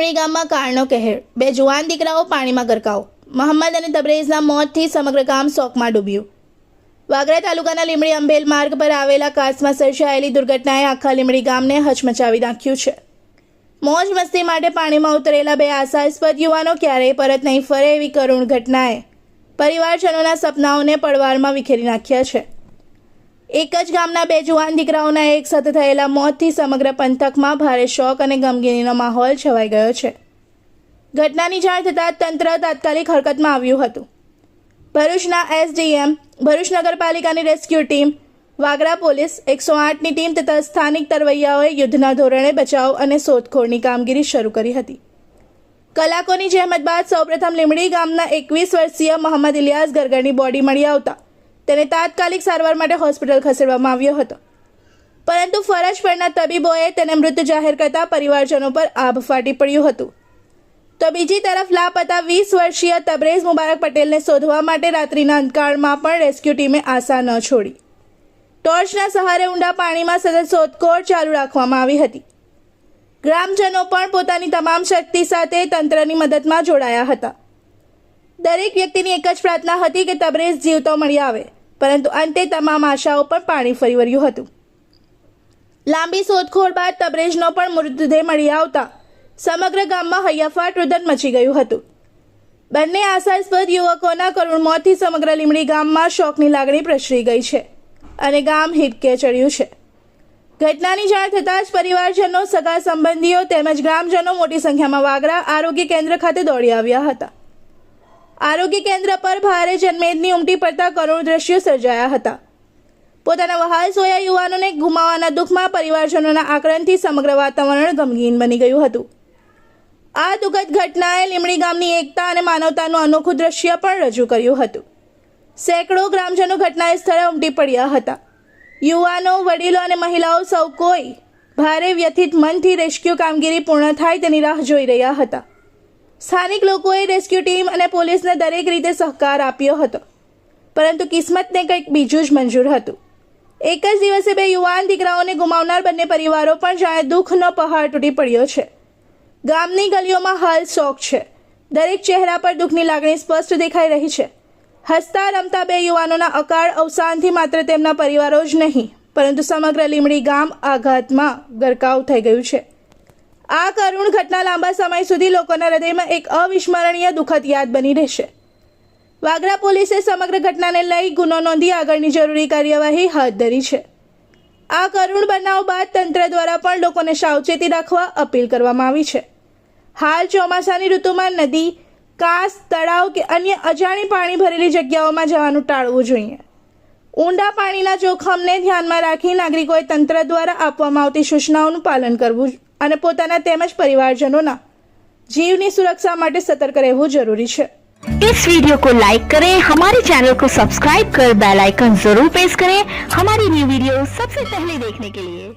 લીમડી ગામમાં કાળનો કહેર, બે જુવાન દીકરાઓ પાણીમાં ગરકાવ। મોહમ્મદ અને તબરેઝના મોતથી સમગ્ર ગામ શોકમાં ડૂબ્યું। વાગરા તાલુકાના લીમડી અંબેલ માર્ગ પર આવેલા કાચમાં સર્જાયેલી દુર્ઘટનાએ આખા લીમડી ગામને હચમચાવી નાખ્યું છે। મોજ મસ્તી માટે પાણીમાં ઉતરેલા બે આશાસ્પદ યુવાનો ક્યારેય પરત નહીં ફરે એવી કરુણ ઘટનાએ પરિવારજનોના સપનાઓને પડવારમાં વિખેરી નાખ્યા છે। એક જ ગામના બે જુવાન દીકરાઓના એક સાથે થયેલા મોતથી સમગ્ર પંથકમાં ભારે શોક અને ગમગીનીનો માહોલ છવાઈ ગયો છે। ઘટનાની જાણ થતાં તંત્ર તાત્કાલિક હરકતમાં આવ્યું હતું। ભરૂચના એસડીએમ, ભરૂચ નગરપાલિકાની રેસ્ક્યુ ટીમ, વાગરા પોલીસ, 108ની ટીમ તથા સ્થાનિક તરવૈયાઓએ યુદ્ધના ધોરણે બચાવ અને શોધખોળની કામગીરી શરૂ કરી હતી। કલાકોની જહેમત બાદ સૌપ્રથમ લીમડી ગામના 21 વર્ષીય મોહમ્મદ ઇલિયાસ ગરગરની બોડી મળી આવતા તેને તાત્કાલિક સારવાર માટે હોસ્પિટલ ખસેડવામાં આવ્યો હતો, પરંતુ ફરજ પરના તબીબોએ તેને મૃત જાહેર કરતા પરિવારજનો પર આભ ફાટી પડ્યું હતું। તો બીજી તરફ લાપતા 20 વર્ષીય તબરેઝ મુબારક પટેલને શોધવા માટે રાત્રિના અંધકારમાં પણ રેસ્ક્યુ ટીમે આશા ન છોડી ટોર્ચના સહારે ઊંડા પાણીમાં સતત શોધખોળ ચાલુ રાખવામાં આવી હતી। ગ્રામજનો પણ પોતાની તમામ શક્તિ સાથે તંત્રની મદદમાં જોડાયા હતા। દરેક વ્યક્તિની એક જ પ્રાર્થના હતી કે તબરેઝ જીવતો મળી આવે, પરંતુ અંતે તમામ આશાઓ પર પાણી ફરી વળ્યું હતું। લાંબી શોધખોળ બાદ તબરેઝનો પણ મૃતદેહ મળી આવતા સમગ્ર ગામમાં હૈયાફાટ રુદન મચી ગયું હતું। બંને આશાસ્પદ યુવકોના કરુણ મોતથી સમગ્ર લીમડી ગામમાં શોકની લાગણી પ્રસરી ગઈ છે અને ગામ હિબકે ચડ્યું છે। ઘટનાની જાણ થતાં જ પરિવારજનો, સગા સંબંધીઓ તેમજ ગ્રામજનો મોટી સંખ્યામાં વાગરા આરોગ્ય કેન્દ્ર ખાતે દોડી આવ્યા હતા। આરોગ્ય કેન્દ્ર પર ભારે જનમેદની ઉમટી પડતા કરુણ દ્રશ્યો સર્જાયા હતા। પોતાના વહાલ સોયા યુવાનોને ગુમાવવાના દુઃખમાં પરિવારજનોના આક્રંદથી સમગ્ર વાતાવરણ ગમગીન બની ગયું હતું। આ દુઃખદ ઘટનાએ લીમડી ગામની એકતા અને માનવતાનું અનોખું દ્રશ્ય પણ રજૂ કર્યું હતું। સેંકડો ગ્રામજનો ઘટના સ્થળે ઉમટી પડ્યા હતા। યુવાનો, વડીલો અને મહિલાઓ સૌ કોઈ ભારે વ્યથિત મનથી રેસ્ક્યુ કામગીરી પૂર્ણ થાય તેની રાહ જોઈ રહ્યા હતા। સ્થાનિક લોકોએ રેસ્ક્યુ ટીમ અને પોલીસને દરેક રીતે સહકાર આપ્યો હતો, પરંતુ કિસ્મતને કંઈક બીજું જ મંજૂર હતું। એક જ દિવસે બે યુવાન દીકરાઓને ગુમાવનાર બંને પરિવારો પણ જાણે દુઃખનો પહાડ તૂટી પડ્યો છે। ગામની ગલીઓમાં હાલ શોક છે। દરેક ચહેરા પર દુઃખની લાગણી સ્પષ્ટ દેખાઈ રહી છે। હસતા રમતા બે યુવાનોના અકાળ અવસાનથી માત્ર તેમના પરિવારો જ નહીં, પરંતુ સમગ્ર લીમડી ગામ આઘાતમાં ગરકાવ થઈ ગયું છે। આ કરુણ ઘટના લાંબા સમય સુધી લોકોના હૃદયમાં એક અવિસ્મરણીય દુઃખદ યાદ બની રહેશે। વાગરા પોલીસે સમગ્ર ઘટનાને લઈ ગુનો નોંધી આગળની જરૂરી કાર્યવાહી હાથ ધરી છે। આ કરુણ બનાવ બાદ તંત્ર દ્વારા પણ લોકોને સાવચેતી રાખવા અપીલ કરવામાં આવી છે। હાલ ચોમાસાની ઋતુમાં નદી, કાંસ, તળાવ કે અન્ય અજાણી પાણી ભરેલી જગ્યાઓમાં જવાનું ટાળવું જોઈએ। ઊંડા પાણીના જોખમને ધ્યાનમાં રાખી નાગરિકોએ તંત્ર દ્વારા આપવામાં આવતી સૂચનાઓનું પાલન કરવું અને પોતાના તેમજ પરિવારજનોના जीवनी सुरक्षा માટે सतर्क रहना जरूरी है। इस वीडियो को लाइक करें, हमारे चैनल को सब्सक्राइब कर बेल आइकन जरूर प्रेस करें हमारी न्यू वीडियो सबसे पहले देखने के लिए।